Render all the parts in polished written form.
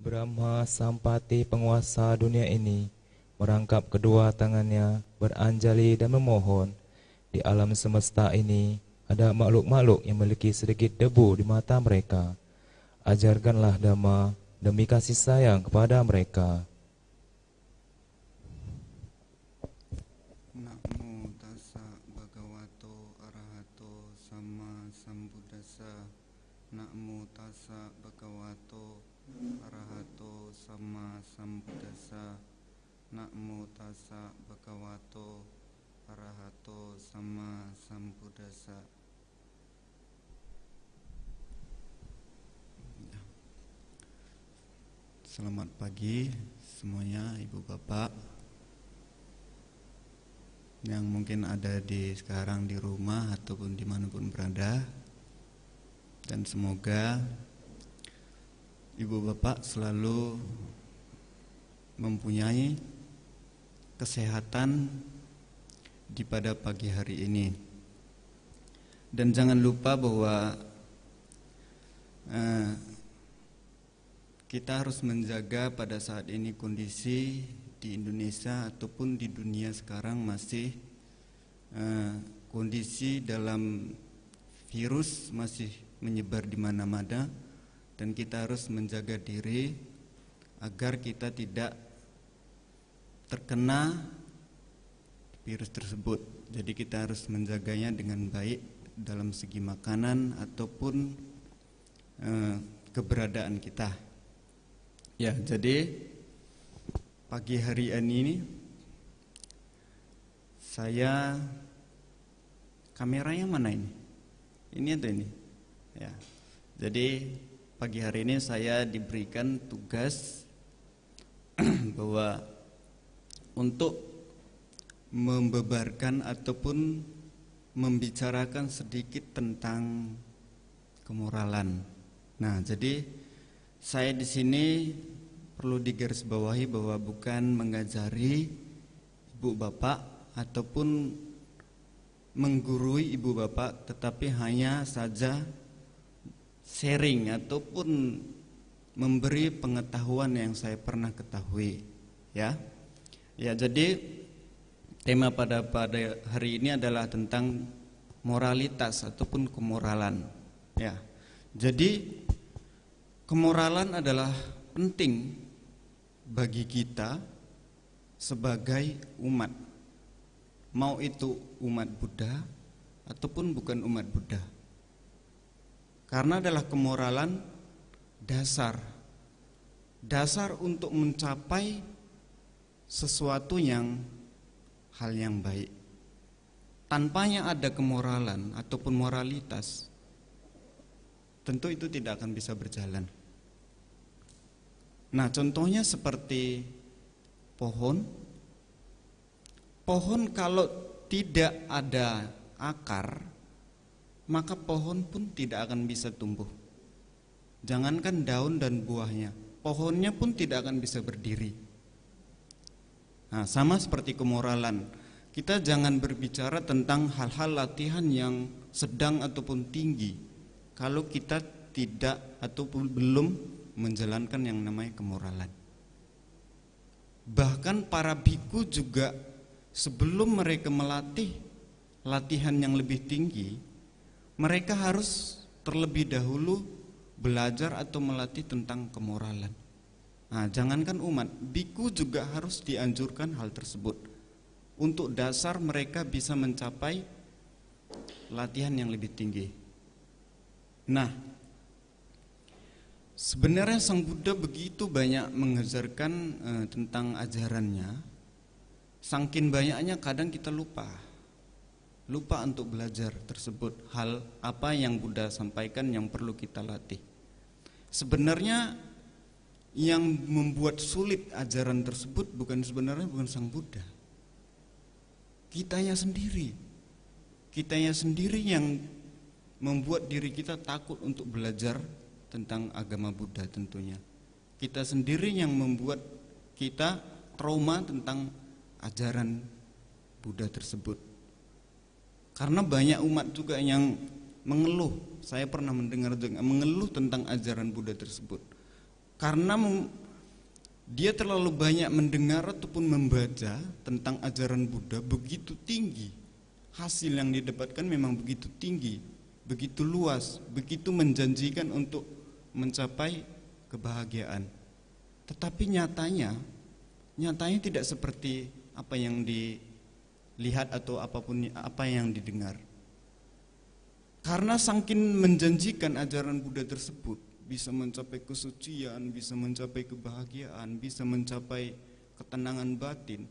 Brahma Sampati penguasa dunia ini merangkap kedua tangannya, beranjali dan memohon. Di alam semesta ini ada makhluk-makhluk yang memiliki sedikit debu di mata mereka. Ajarkanlah Dhamma demi kasih sayang kepada mereka. Namo tassa bhagavato arahato sama sambuddhassa. Namo tassa bhagavato arahato sama sambuddhassa. Namo tassa bhagavato arahato sama sambuddhassa. Selamat pagi semuanya, Ibu Bapak yang mungkin ada sekarang di rumah ataupun dimanapun berada. Dan semoga Ibu Bapak selalu mempunyai kesehatan pada pagi hari ini. Dan jangan lupa bahwa kita harus menjaga pada saat ini kondisi di Indonesia ataupun di dunia sekarang masih kondisi dalam virus masih menyebar di mana-mana, dan kita harus menjaga diri agar kita tidak terkena virus tersebut. Jadi kita harus menjaganya dengan baik dalam segi makanan ataupun keberadaan kita. Ya, jadi pagi hari ini saya, kameranya mana ini? Ini atau ini? Ya. Jadi pagi hari ini saya diberikan tugas bahwa untuk membeberkan ataupun membicarakan sedikit tentang kemoralan. Nah, jadi saya di sini perlu digarisbawahi bahwa bukan mengajari ibu bapak ataupun menggurui ibu bapak, tetapi hanya saja sharing ataupun memberi pengetahuan yang saya pernah ketahui, ya. Ya, jadi tema pada hari ini adalah tentang moralitas ataupun kemoralan, ya. Jadi kemoralan adalah penting bagi kita sebagai umat, mau itu umat Buddha ataupun bukan umat Buddha. Karena adalah kemoralan dasar untuk mencapai sesuatu hal yang baik. Tanpanya ada kemoralan ataupun moralitas, tentu itu tidak akan bisa berjalan. Nah, contohnya seperti pohon. Pohon kalau tidak ada akar, maka pohon pun tidak akan bisa tumbuh. Jangankan daun dan buahnya, pohonnya pun tidak akan bisa berdiri. Nah, sama seperti kemoralan. Kita jangan berbicara tentang hal-hal latihan yang sedang ataupun tinggi kalau kita tidak ataupun belum menjalankan yang namanya kemoralan. Bahkan para biku juga sebelum mereka melatih latihan yang lebih tinggi, mereka harus terlebih dahulu belajar atau melatih tentang kemoralan. Nah, jangankan umat, biku juga harus dianjurkan hal tersebut untuk dasar mereka bisa mencapai latihan yang lebih tinggi. Nah, sebenarnya Sang Buddha begitu banyak mengajarkan tentang ajarannya. Saking banyaknya kadang kita lupa untuk belajar tersebut. Hal apa yang Buddha sampaikan yang perlu kita latih. Sebenarnya yang membuat sulit ajaran tersebut bukan Sang Buddha. Kitanya sendiri yang membuat diri kita takut untuk belajar tentang agama Buddha tentunya. Kita sendiri yang membuat kita trauma tentang ajaran Buddha tersebut. Karena banyak umat juga yang mengeluh, saya pernah mendengar juga mengeluh tentang ajaran Buddha tersebut. Karena dia terlalu banyak mendengar ataupun membaca tentang ajaran Buddha begitu tinggi. Hasil yang didapatkan memang begitu tinggi, begitu luas, begitu menjanjikan untuk mencapai kebahagiaan. Tetapi nyatanya tidak seperti apa yang dilihat atau apa yang didengar. Karena saking menjanjikan ajaran Buddha tersebut bisa mencapai kesucian, bisa mencapai kebahagiaan, bisa mencapai ketenangan batin,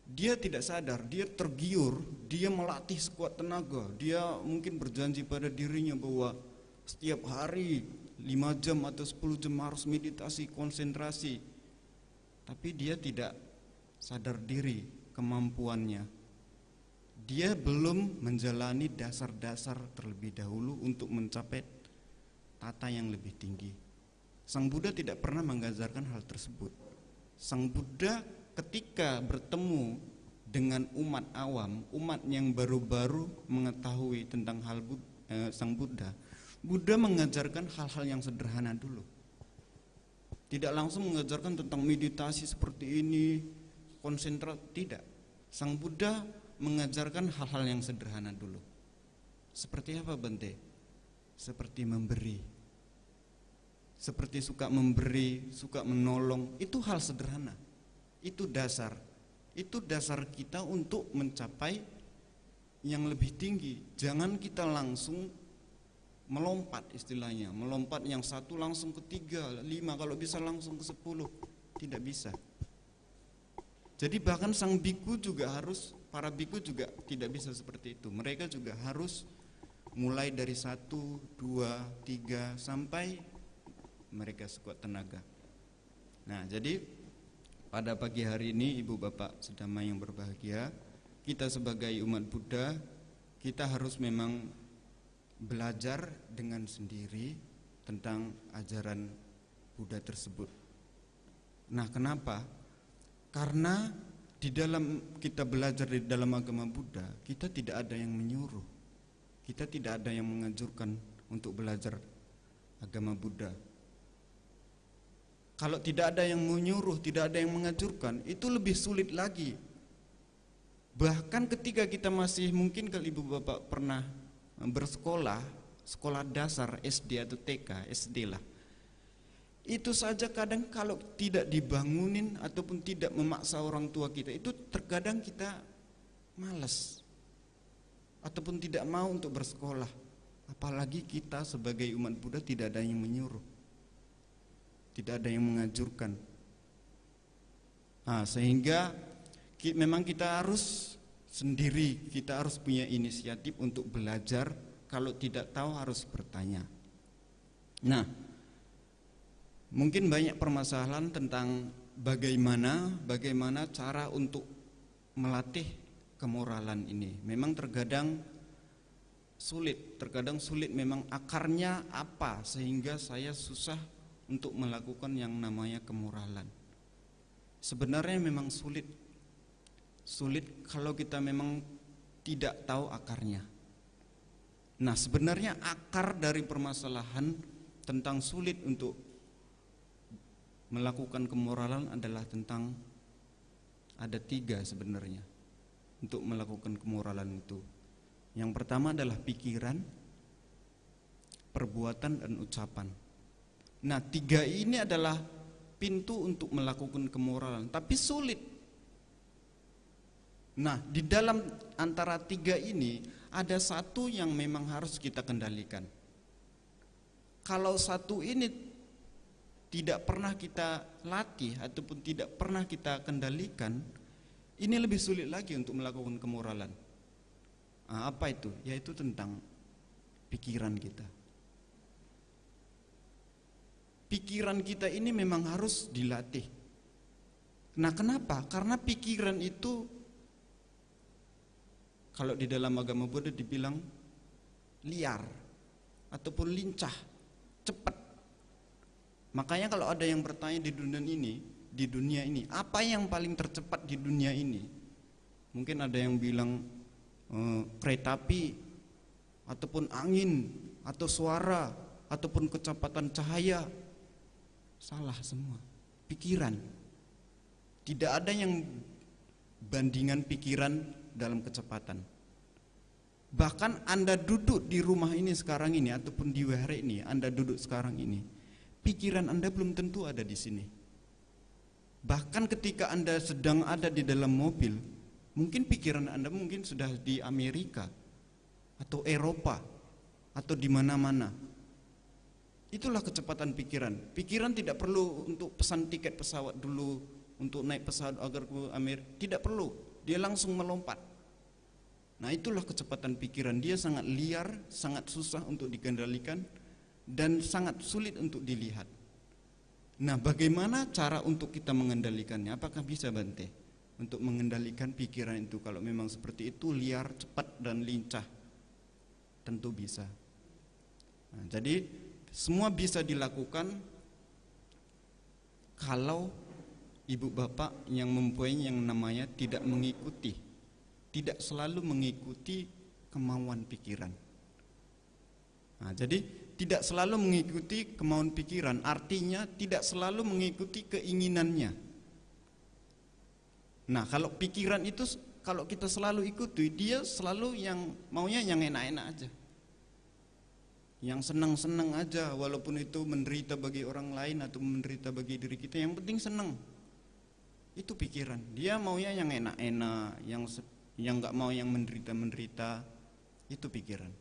dia tidak sadar, dia tergiur, dia melatih sekuat tenaga. Dia mungkin berjanji pada dirinya bahwa setiap hari 5 jam atau 10 jam harus meditasi, konsentrasi. Tapi dia tidak sadar diri kemampuannya. Dia belum menjalani dasar-dasar terlebih dahulu untuk mencapai tata yang lebih tinggi. Sang Buddha tidak pernah mengajarkan hal tersebut. Sang Buddha ketika bertemu dengan umat awam, umat yang baru-baru mengetahui tentang Sang Buddha, Buddha mengajarkan hal-hal yang sederhana dulu. Tidak langsung mengajarkan tentang meditasi seperti ini, konsentrat, tidak. Sang Buddha mengajarkan hal-hal yang sederhana dulu. Seperti apa, Bante? Seperti memberi. Seperti suka memberi, suka menolong, itu hal sederhana. Itu dasar. Itu dasar kita untuk mencapai yang lebih tinggi. Jangan kita langsung melompat, istilahnya melompat yang satu langsung ke 3, 5, kalau bisa langsung ke 10. Tidak bisa. Jadi bahkan sang biku juga harus, para biku juga tidak bisa seperti itu. Mereka juga harus mulai dari 1, 2, 3 sampai mereka sekuat tenaga. Nah, jadi pada pagi hari ini Ibu Bapak Sedama yang berbahagia, kita sebagai umat Buddha, kita harus memang belajar dengan sendiri tentang ajaran Buddha tersebut. Nah, kenapa? Karena di dalam kita belajar di dalam agama Buddha, kita tidak ada yang menyuruh. Kita tidak ada yang menganjurkan untuk belajar agama Buddha. Kalau tidak ada yang menyuruh, tidak ada yang menganjurkan, itu lebih sulit lagi. Bahkan ketika kita masih, mungkin kalau Ibu Bapak pernah bersekolah, sekolah dasar SD atau TK, SD lah, itu saja kadang kalau tidak dibangunin ataupun tidak memaksa orang tua kita, itu terkadang kita malas ataupun tidak mau untuk bersekolah. Apalagi kita sebagai umat Buddha tidak ada yang menyuruh, tidak ada yang menganjurkan. Nah, sehingga memang kita harus sendiri, kita harus punya inisiatif untuk belajar. Kalau tidak tahu harus bertanya. Nah, mungkin banyak permasalahan tentang bagaimana cara untuk melatih kemoralan ini. Memang terkadang sulit memang akarnya apa sehingga saya susah untuk melakukan yang namanya kemoralan. Sebenarnya memang sulit kalau kita memang tidak tahu akarnya. Nah, sebenarnya akar dari permasalahan tentang sulit untuk melakukan kemoralan adalah tentang ada 3 sebenarnya untuk melakukan kemoralan itu. Yang pertama adalah pikiran, perbuatan, dan ucapan. Nah, 3 ini adalah pintu untuk melakukan kemoralan, tapi sulit. Nah, di dalam antara 3 ini ada satu yang memang harus kita kendalikan. Kalau satu ini tidak pernah kita latih ataupun tidak pernah kita kendalikan, ini lebih sulit lagi untuk melakukan kemoralan. Nah, apa itu? Yaitu tentang pikiran kita. Pikiran kita ini memang harus dilatih. Nah, kenapa? Karena pikiran itu, kalau di dalam agama Buddha dibilang liar ataupun lincah, cepat. Makanya kalau ada yang bertanya di dunia ini, apa yang paling tercepat di dunia ini? Mungkin ada yang bilang kereta api, ataupun angin, atau suara, ataupun kecepatan cahaya. Salah semua. Pikiran. Tidak ada yang bandingan pikiran dalam kecepatan. Bahkan Anda duduk di rumah ini sekarang ini, ataupun di wihara ini, Anda duduk sekarang ini, pikiran Anda belum tentu ada di sini. Bahkan ketika Anda sedang ada di dalam mobil, mungkin pikiran Anda mungkin sudah di Amerika atau Eropa atau di mana-mana. Itulah kecepatan pikiran. Pikiran tidak perlu untuk pesan tiket pesawat dulu, untuk naik pesawat agar ke Amerika. Tidak perlu, dia langsung melompat. Nah, itulah kecepatan pikiran. Dia sangat liar, sangat susah untuk dikendalikan, dan sangat sulit untuk dilihat. Nah, bagaimana cara untuk kita mengendalikannya? Apakah bisa, Bante, untuk mengendalikan pikiran itu? Kalau memang seperti itu, liar, cepat, dan lincah, tentu bisa. Nah, jadi semua bisa dilakukan kalau ibu bapak yang mempunyai yang namanya tidak mengikuti, tidak selalu mengikuti kemauan pikiran. Nah, jadi tidak selalu mengikuti kemauan pikiran, artinya tidak selalu mengikuti keinginannya. Nah, kalau pikiran itu kalau kita selalu ikuti, dia selalu yang maunya yang enak-enak aja, yang senang-senang aja, walaupun itu menderita bagi orang lain atau menderita bagi diri kita, yang penting senang. Itu pikiran. Dia maunya yang enak-enak, yang nggak mau yang menderita-menderita. Itu pikiran.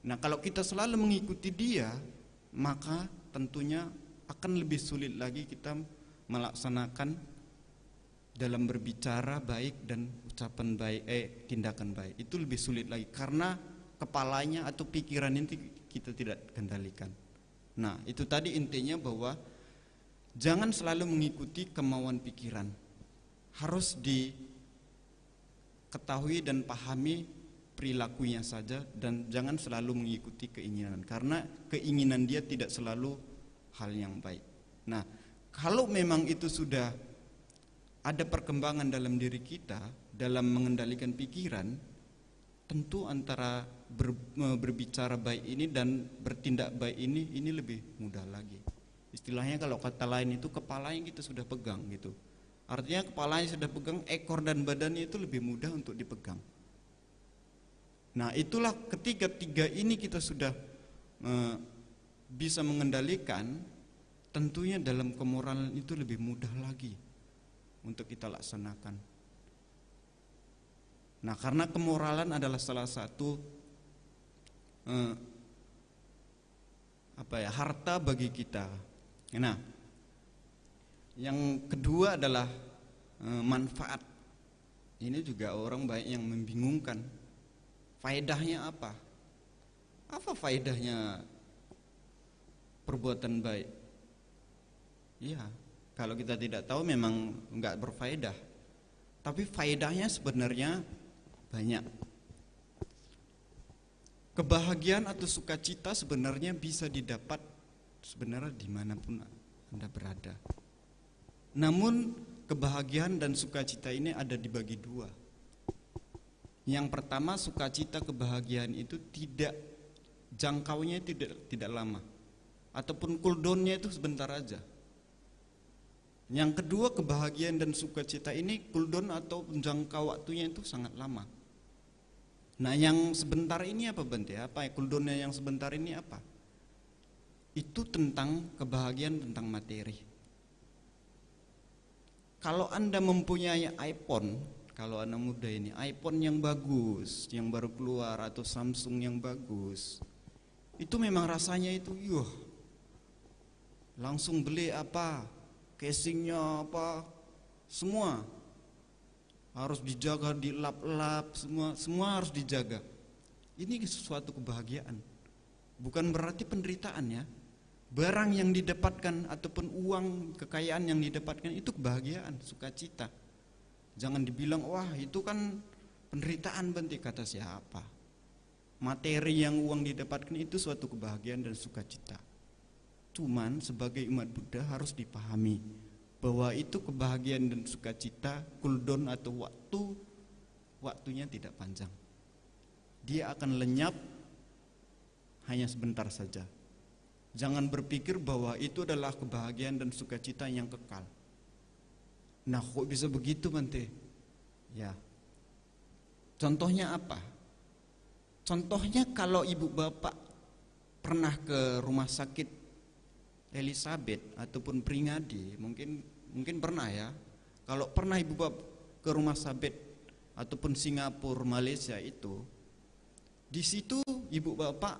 Nah, kalau kita selalu mengikuti dia, maka tentunya akan lebih sulit lagi kita melaksanakan dalam berbicara baik dan ucapan baik, tindakan baik. Itu lebih sulit lagi karena kepalanya atau pikiran itu kita tidak kendalikan. Nah, itu tadi intinya bahwa jangan selalu mengikuti kemauan pikiran. Harus diketahui dan pahami perilakunya saja, dan jangan selalu mengikuti keinginan, karena keinginan dia tidak selalu hal yang baik. Nah, kalau memang itu sudah ada perkembangan dalam diri kita dalam mengendalikan pikiran, tentu antara berbicara baik ini dan bertindak baik ini lebih mudah lagi. Istilahnya kalau kata lain itu kepalanya kita sudah pegang gitu. Artinya kepalanya sudah pegang, ekor dan badannya itu lebih mudah untuk dipegang. Nah, itulah ketika tiga ini kita sudah bisa mengendalikan, tentunya dalam kemoralan itu lebih mudah lagi untuk kita laksanakan. Nah, karena kemoralan adalah salah satu harta bagi kita. Nah, yang kedua adalah manfaat. Ini juga orang banyak yang membingungkan. Faedahnya apa? Apa faedahnya perbuatan baik? Ya, kalau kita tidak tahu memang enggak berfaedah. Tapi faedahnya sebenarnya banyak. Kebahagiaan atau sukacita sebenarnya bisa didapat sebenarnya dimanapun Anda berada. Namun kebahagiaan dan sukacita ini ada dibagi dua. Yang pertama, sukacita kebahagiaan itu tidak jangkaunya tidak lama, ataupun cooldownnya itu sebentar aja. Yang kedua, kebahagiaan dan sukacita ini cooldown atau jangka waktunya itu sangat lama. Nah, yang sebentar ini apa, Bante? Apa cooldownnya yang sebentar ini apa? Itu tentang kebahagiaan, tentang materi. Kalau Anda mempunyai iPhone, kalau anak muda ini, iPhone yang bagus, yang baru keluar, atau Samsung yang bagus, itu memang rasanya itu, langsung beli apa, casingnya apa, semua harus dijaga, dilap-lap, semua harus dijaga. Ini sesuatu kebahagiaan, bukan berarti penderitaan ya. Barang yang didapatkan ataupun uang kekayaan yang didapatkan itu kebahagiaan, sukacita. Jangan dibilang wah itu kan penderitaan, Bante. Kata siapa? Materi yang uang didapatkan itu suatu kebahagiaan dan sukacita. Cuman sebagai umat Buddha harus dipahami bahwa itu kebahagiaan dan sukacita cooldown atau waktunya tidak panjang. Dia akan lenyap hanya sebentar saja. Jangan berpikir bahwa itu adalah kebahagiaan dan sukacita yang kekal. Nah, kok bisa begitu, Bante? Ya. Contohnya apa? Contohnya kalau ibu bapak pernah ke rumah sakit Elizabeth ataupun Pringadi, mungkin pernah ya. Kalau pernah ibu bapak ke rumah sakit ataupun Singapura, Malaysia itu, di situ ibu bapak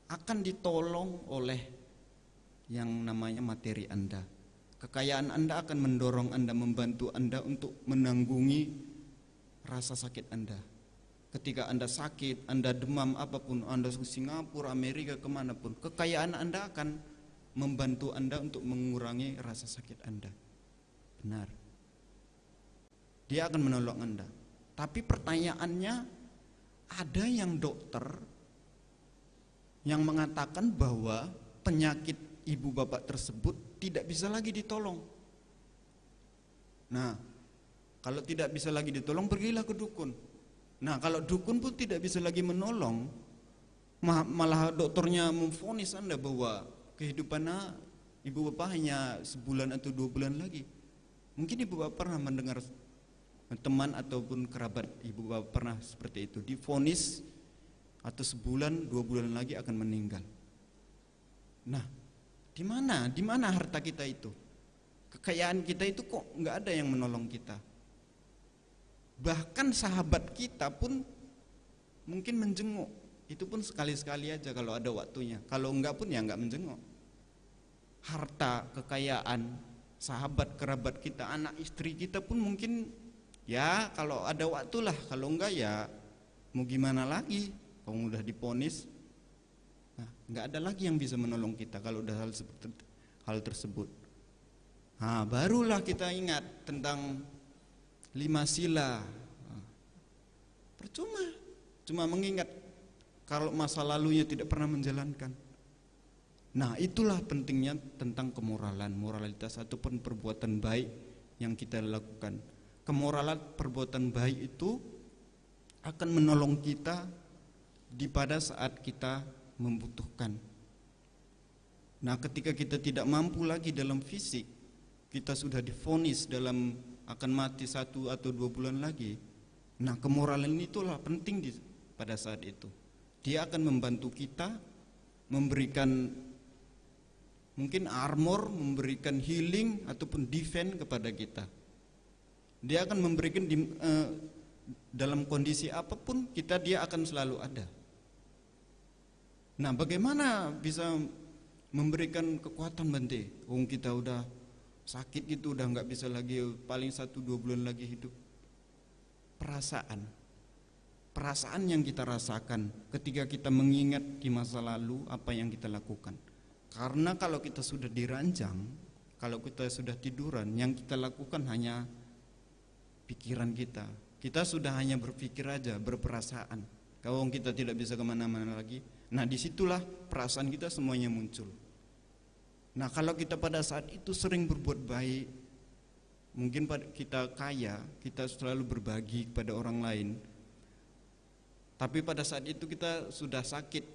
akan ditolong oleh yang namanya materi Anda. Kekayaan Anda akan mendorong Anda, membantu Anda untuk menanggungi rasa sakit Anda. Ketika Anda sakit, Anda demam apapun, Anda ke Singapura, Amerika, kemanapun, kekayaan Anda akan membantu Anda untuk mengurangi rasa sakit Anda. Benar. Dia akan menolong Anda. Tapi pertanyaannya, ada yang dokter yang mengatakan bahwa penyakit ibu bapak tersebut tidak bisa lagi ditolong. Nah, kalau tidak bisa lagi ditolong, pergilah ke dukun. Nah, kalau dukun pun tidak bisa lagi menolong, malah dokternya memvonis Anda bahwa kehidupannya ibu bapak hanya sebulan atau 2 bulan lagi. Mungkin ibu bapak pernah mendengar teman ataupun kerabat ibu bapak pernah seperti itu, divonis atau sebulan 2 bulan lagi akan meninggal. Nah, di mana harta kita itu? Kekayaan kita itu kok nggak ada yang menolong kita? Bahkan sahabat kita pun mungkin menjenguk, itu pun sekali-sekali aja kalau ada waktunya. Kalau enggak pun ya enggak menjenguk. Harta, kekayaan, sahabat, kerabat kita, anak istri kita pun mungkin ya kalau ada waktulah, kalau enggak ya mau gimana lagi? Kalau udah diponis, nah, enggak ada lagi yang bisa menolong kita kalau udah hal tersebut. Nah, barulah kita ingat tentang 5 sila. Percuma, cuma mengingat kalau masa lalunya tidak pernah menjalankan. Nah, itulah pentingnya tentang kemoralan, moralitas ataupun perbuatan baik yang kita lakukan. Kemoralan perbuatan baik itu akan menolong kita pada saat kita membutuhkan. Nah, ketika kita tidak mampu lagi dalam fisik, kita sudah divonis dalam akan mati 1 atau 2 bulan lagi. Nah, kemoralan itulah penting pada saat itu. Dia akan membantu kita, memberikan mungkin armor, memberikan healing ataupun defense kepada kita. Dia akan memberikan dalam kondisi apapun dia akan selalu ada. Nah, bagaimana bisa memberikan kekuatan, Bante? Kita udah sakit gitu, udah nggak bisa lagi, paling 1-2 bulan lagi hidup. Perasaan yang kita rasakan ketika kita mengingat di masa lalu apa yang kita lakukan. Karena kalau kita sudah diranjang, kalau kita sudah tiduran, yang kita lakukan hanya pikiran kita. Kita sudah hanya berpikir aja, berperasaan. Kalau kita tidak bisa kemana-mana lagi, nah disitulah perasaan kita semuanya muncul. Nah, kalau kita pada saat itu sering berbuat baik, mungkin kita kaya, kita selalu berbagi kepada orang lain. Tapi pada saat itu kita sudah sakit,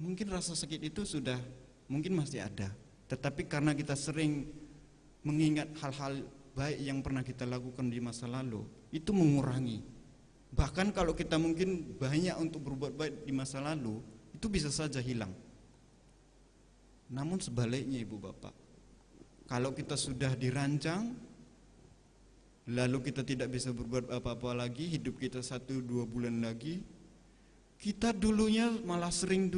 mungkin rasa sakit itu sudah mungkin masih ada. Tetapi karena kita sering mengingat hal-hal baik yang pernah kita lakukan di masa lalu, itu mengurangi. Bahkan kalau kita mungkin banyak untuk berbuat baik di masa lalu, itu bisa saja hilang. Namun sebaliknya ibu bapak, kalau kita sudah dirancang, lalu kita tidak bisa berbuat apa-apa lagi, hidup kita 1-2 bulan lagi, kita dulunya malah sering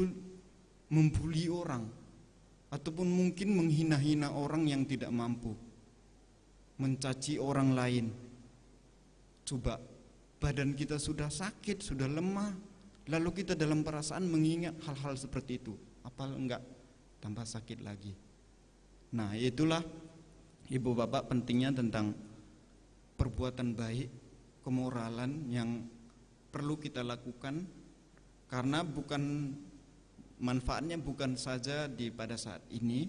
membuli orang, ataupun mungkin menghina-hina orang yang tidak mampu, mencaci orang lain. Coba, badan kita sudah sakit, sudah lemah, lalu kita dalam perasaan mengingat hal-hal seperti itu, apa enggak tambah sakit lagi. Nah, itulah ibu bapak pentingnya tentang perbuatan baik, kemoralan yang perlu kita lakukan, karena manfaatnya bukan saja pada saat ini,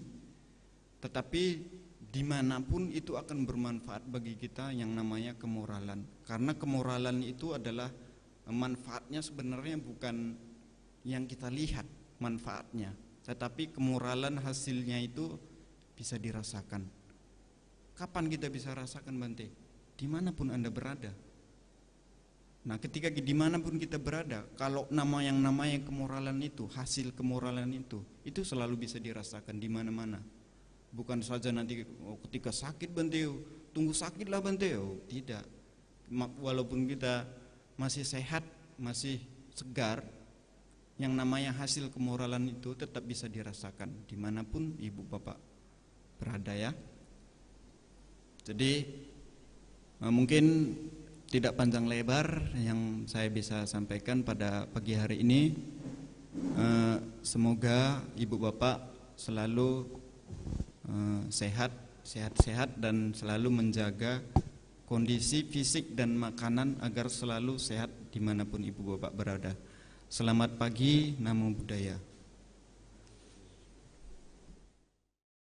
tetapi dimanapun itu akan bermanfaat bagi kita yang namanya kemoralan. Karena kemoralan itu adalah manfaatnya sebenarnya bukan yang kita lihat manfaatnya, tetapi kemoralan hasilnya itu bisa dirasakan. Kapan kita bisa rasakan, Bante? Dimanapun Anda berada. Nah, ketika dimanapun kita berada, kalau namanya kemoralan itu, hasil kemoralan itu selalu bisa dirasakan di mana-mana. Bukan saja nanti ketika sakit, Bante, tunggu sakitlah, Bante. Tidak. Walaupun kita masih sehat, masih segar, yang namanya hasil kemoralan itu tetap bisa dirasakan dimanapun ibu bapak berada ya. Jadi mungkin tidak panjang lebar yang saya bisa sampaikan pada pagi hari ini. Semoga ibu bapak selalu sehat dan selalu menjaga kondisi fisik dan makanan agar selalu sehat dimanapun ibu bapak berada. Selamat pagi, Namo Buddhaya.